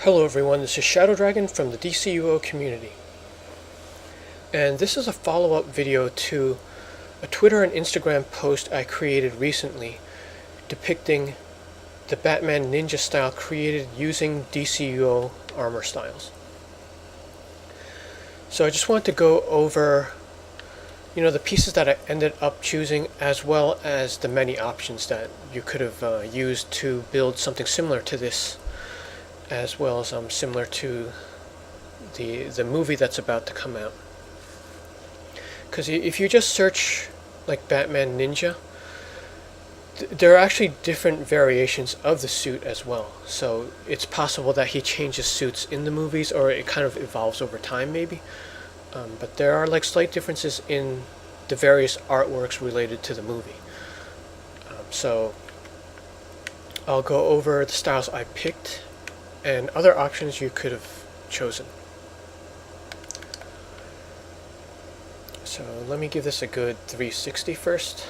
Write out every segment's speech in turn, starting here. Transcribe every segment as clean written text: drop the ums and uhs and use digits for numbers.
Hello everyone, this is Shadow Dragon from the DCUO community. And this is a follow-up video to a Twitter and Instagram post I created recently depicting the Batman ninja style created using DCUO armor styles. So I just want to go over the pieces that I ended up choosing, as well as the many options that you could have used to build something similar to this, as well as similar to the movie that's about to come out. Because if you just search like Batman Ninja, there are actually different variations of the suit as well. So it's possible that he changes suits in the movies, or it kind of evolves over time maybe. But there are like slight differences in the various artworks related to the movie. So I'll go over the styles I picked and other options you could have chosen. So let me give this a good 360 first.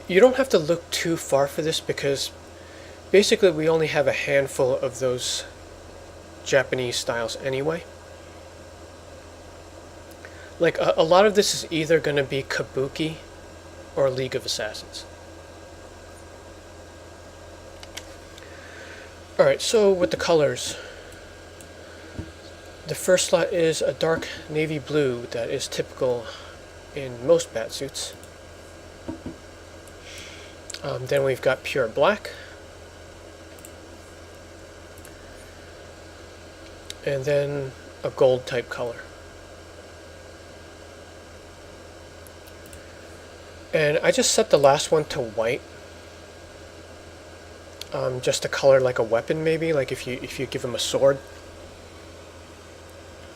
You don't have to look too far for this, because basically we only have a handful of those Japanese styles anyway. Like a lot of this is either going to be Kabuki or League of Assassins. Alright, so with the colors, the first slot is a dark navy blue that is typical in most batsuits. Then we've got pure black. And then a gold type color. And I just set the last one to white. Just to color like a weapon maybe, like if you give him a sword.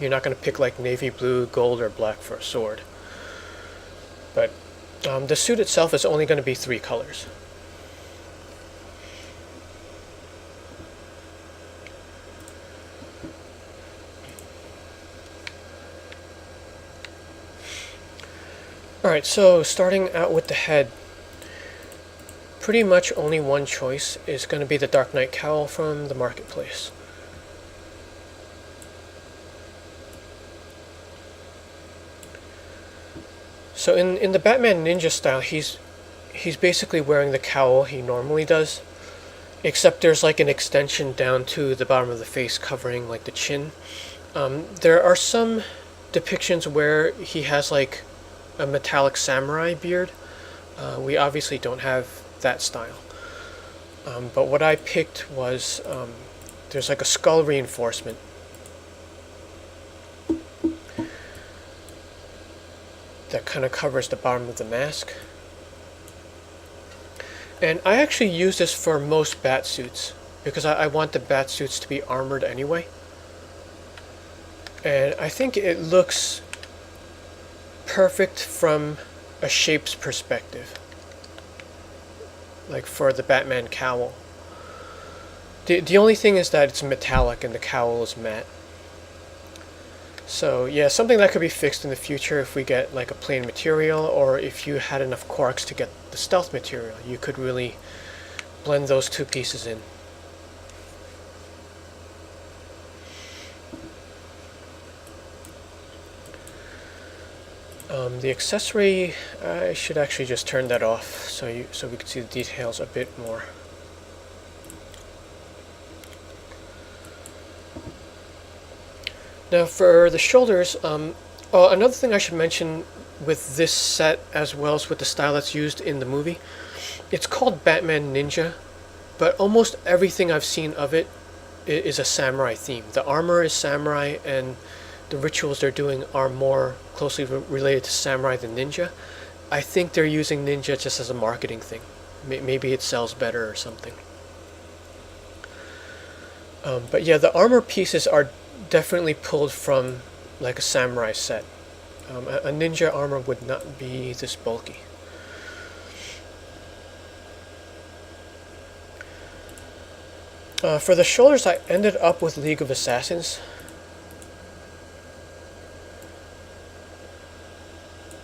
You're not going to pick like navy blue, gold, or black for a sword. But the suit itself is only going to be 3 colors. Alright, so starting out with the head, pretty much only one choice is going to be the Dark Knight Cowl from the marketplace. So in the Batman Ninja style, he's basically wearing the cowl he normally does, except there's like an extension down to the bottom of the face covering like the chin. There are some depictions where he has like a metallic samurai beard. We obviously don't have that style. But what I picked was there's like a skull reinforcement. That kind of covers the bottom of the mask. And I actually use this for most bat suits, because I want the bat suits to be armored anyway. And I think it looks perfect from a shapes perspective, like for the Batman cowl. The only thing is that it's metallic and the cowl is matte. So yeah, something that could be fixed in the future if we get like a plain material, or if you had enough quarks to get the stealth material. You could really blend those two pieces in. The accessory, I should actually just turn that off so we can see the details a bit more. Now for the shoulders, another thing I should mention with this set, as well as with the style that's used in the movie, it's called Batman Ninja, but almost everything I've seen of it is a samurai theme. The armor is samurai, and the rituals they're doing are more closely related to samurai than ninja. I think they're using ninja just as a marketing thing. Maybe it sells better or something. But yeah, the armor pieces are definitely pulled from like a samurai set. A ninja armor would not be this bulky. For the shoulders, I ended up with League of Assassins,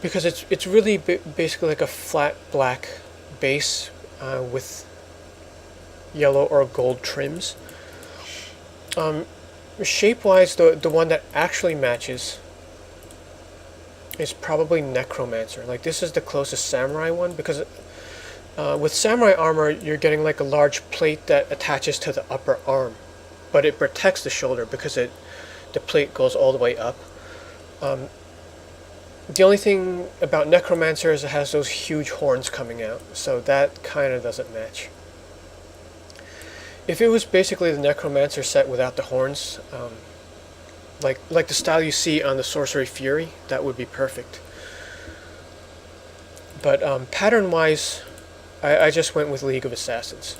because it's really basically like a flat black base with yellow or gold trims. Shape-wise, the one that actually matches is probably Necromancer. Like, this is the closest samurai one, because with samurai armor, you're getting like a large plate that attaches to the upper arm, but it protects the shoulder because the plate goes all the way up. The only thing about Necromancer is it has those huge horns coming out, so that kind of doesn't match. If it was basically the Necromancer set without the horns, like the style you see on the Sorcery Fury, that would be perfect. But pattern-wise, I just went with League of Assassins.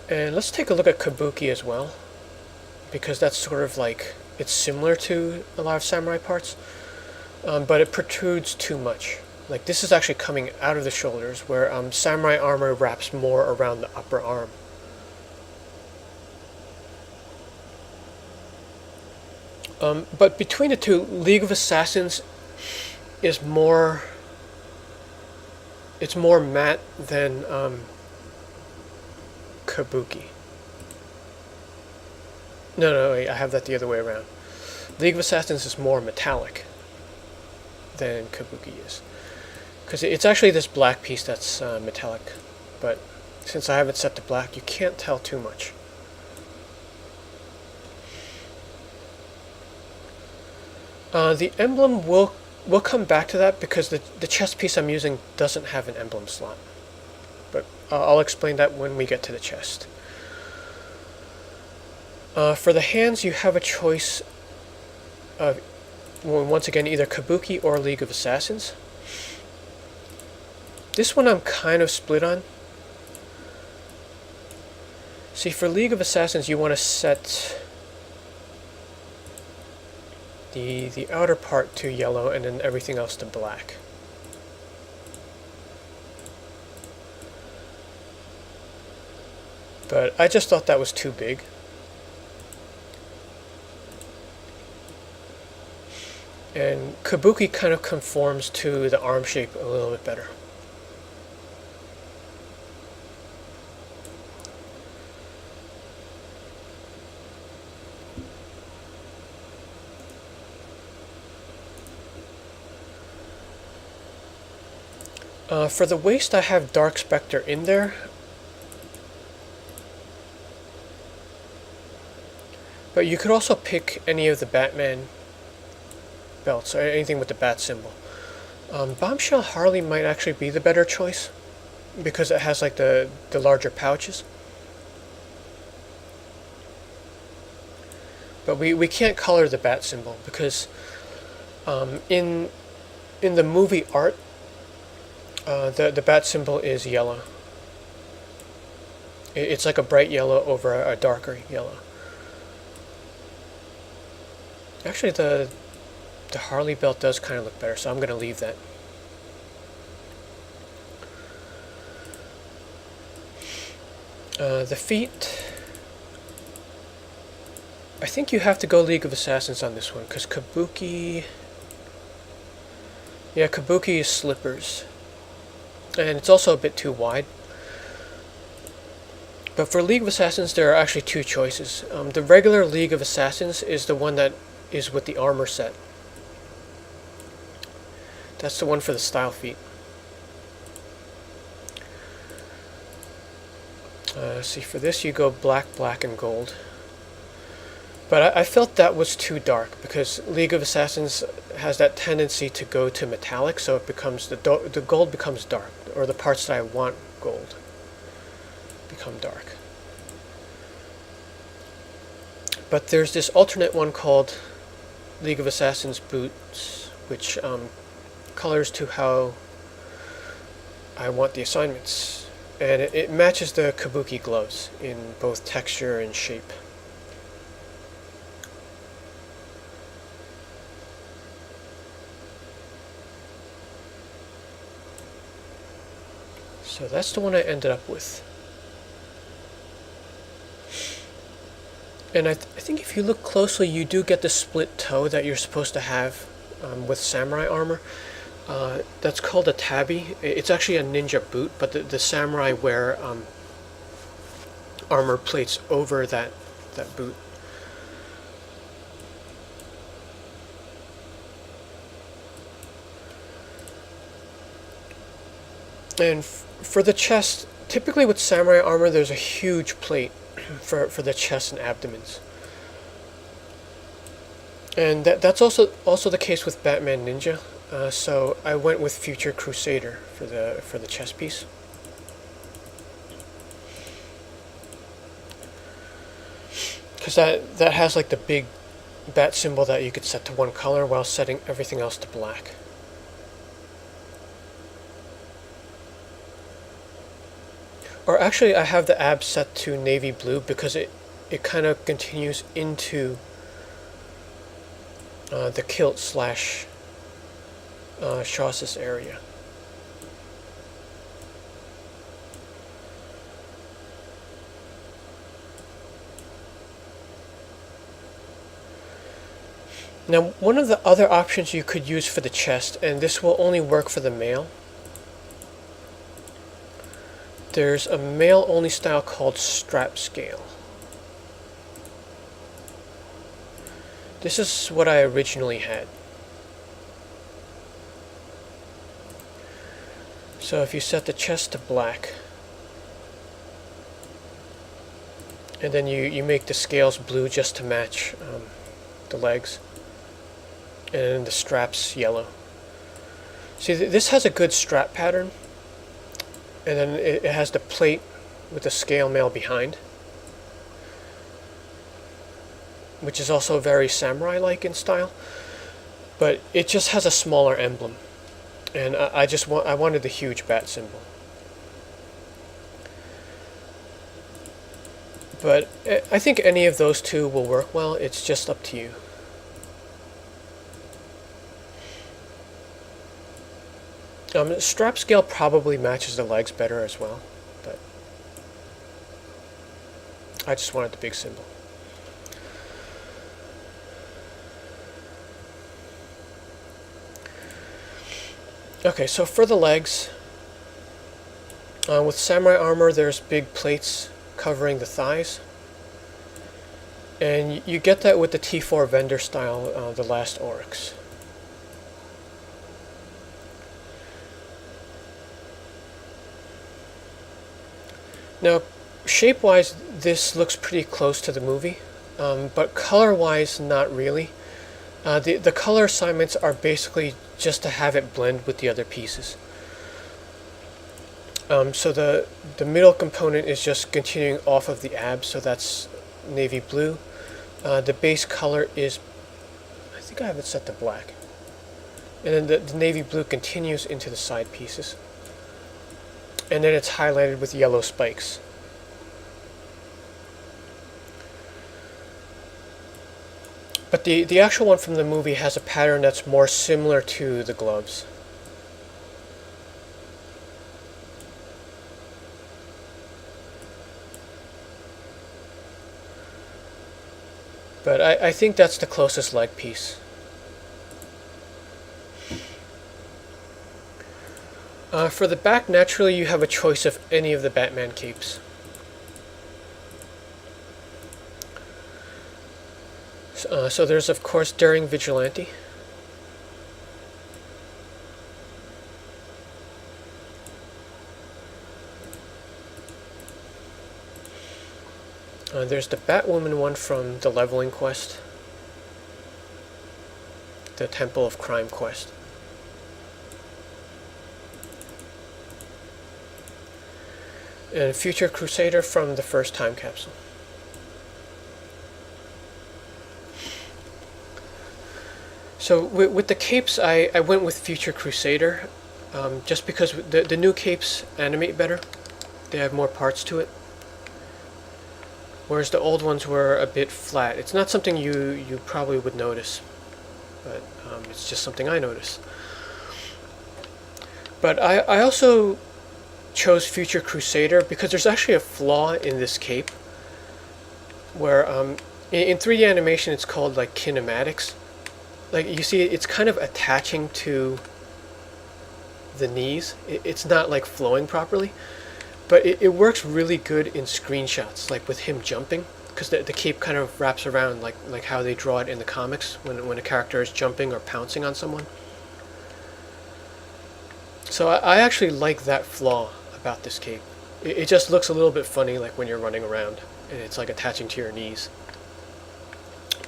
And let's take a look at Kabuki as well, because that's sort of like, it's similar to a lot of samurai parts, but it protrudes too much. Like, this is actually coming out of the shoulders, where samurai armor wraps more around the upper arm. But between the two, League of Assassins is more... it's more matte than Kabuki. No, wait, I have that the other way around. League of Assassins is more metallic than Kabuki is. Because it's actually this black piece that's metallic, but since I have it set to black, you can't tell too much. The emblem will come back to that, because the chest piece I'm using doesn't have an emblem slot. But I'll explain that when we get to the chest. For the hands, you have a choice of, once again, either Kabuki or League of Assassins. This one I'm kind of split on. See, for League of Assassins, you want to set the outer part to yellow and then everything else to black. But I just thought that was too big. And Kabuki kind of conforms to the arm shape a little bit better. For the waist, I have Dark Spectre in there. But you could also pick any of the Batman belts, or anything with the bat symbol. Bombshell Harley might actually be the better choice, because it has like the larger pouches. But we can't color the bat symbol, because in the movie art, the bat symbol is yellow. It's like a bright yellow over a darker yellow. Actually, the Harley belt does kind of look better, so I'm going to leave that. The feet, I think you have to go League of Assassins on this one, because Kabuki... yeah, Kabuki is slippers. And it's also a bit too wide. But for League of Assassins, there are actually two choices. The regular League of Assassins is the one that is with the armor set. That's the one for the style feet. See, for this you go black, black, and gold. But I felt that was too dark, because League of Assassins has that tendency to go to metallic, so it becomes the gold becomes dark, or the parts that I want gold become dark. But there's this alternate one called League of Assassins Boots, which colors to how I want the assignments. And it matches the Kabuki gloves in both texture and shape. So that's the one I ended up with. And I think if you look closely, you do get the split toe that you're supposed to have with samurai armor. That's called a tabi. It's actually a ninja boot, but the samurai wear armor plates over that boot. And for the chest, typically with samurai armor, there's a huge plate for the chest and abdomens. And that's also the case with Batman Ninja. So I went with Future Crusader for the chest piece. Because that has like the big bat symbol that you could set to one color while setting everything else to black. Or actually, I have the abs set to navy blue because it kind of continues into the kilt slash chassis area. Now, one of the other options you could use for the chest, and this will only work for the male, there's a male-only style called strap scale. This is what I originally had. So if you set the chest to black, and then you make the scales blue just to match the legs, and then the straps yellow. See, this has a good strap pattern, and then it has the plate with the scale mail behind, which is also very samurai-like in style, but it just has a smaller emblem, and I wanted the huge bat symbol. But I think any of those two will work well. It's just up to you. Strap scale probably matches the legs better as well, but I just wanted the big symbol. Okay, so for the legs, with samurai armor, there's big plates covering the thighs, and you get that with the T4 vendor style, the last Aurochs. Now, shape-wise, this looks pretty close to the movie, but color-wise, not really. The color assignments are basically just to have it blend with the other pieces. So the middle component is just continuing off of the abs, so that's navy blue. The base color is, I think I have it set to black. And then the navy blue continues into the side pieces. And then it's highlighted with yellow spikes. But the actual one from the movie has a pattern that's more similar to the gloves. But I think that's the closest leg piece. For the back, naturally you have a choice of any of the Batman capes. So there's of course Daring Vigilante. There's the Batwoman one from the Leveling Quest. The Temple of Crime quest. And Future Crusader from the first Time Capsule. So with the capes, I went with Future Crusader, just because the new capes animate better. They have more parts to it. Whereas the old ones were a bit flat. It's not something you probably would notice, but it's just something I noticed. But I also chose Future Crusader because there's actually a flaw in this cape where in 3D animation it's called like kinematics. Like you see it's kind of attaching to the knees. It's not like flowing properly, but it works really good in screenshots, like with him jumping, because the cape kind of wraps around like how they draw it in the comics when a character is jumping or pouncing on someone. So I actually like that flaw about this cape. It just looks a little bit funny, like when you're running around and it's like attaching to your knees.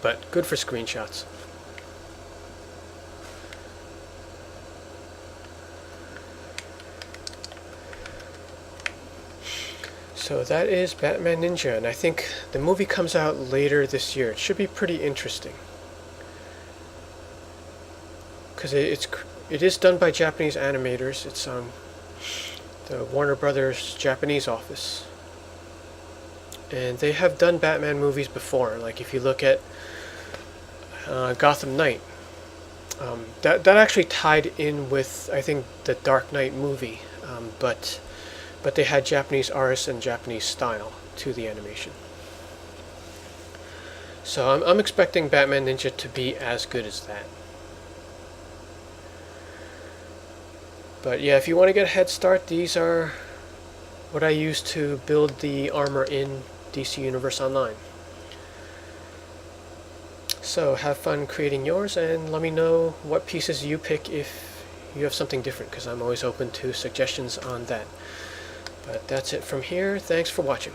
But good for screenshots. So that is Batman Ninja, and I think the movie comes out later this year. It should be pretty interesting, because it is done by Japanese animators. It's the Warner Brothers Japanese office, and they have done Batman movies before. Like if you look at Gotham Knight, that actually tied in with, I think, the Dark Knight movie, but they had Japanese artists and Japanese style to the animation. So I'm expecting Batman Ninja to be as good as that. But yeah, if you want to get a head start, these are what I use to build the armor in DC Universe Online. So have fun creating yours, and let me know what pieces you pick if you have something different, because I'm always open to suggestions on that. But that's it from here. Thanks for watching.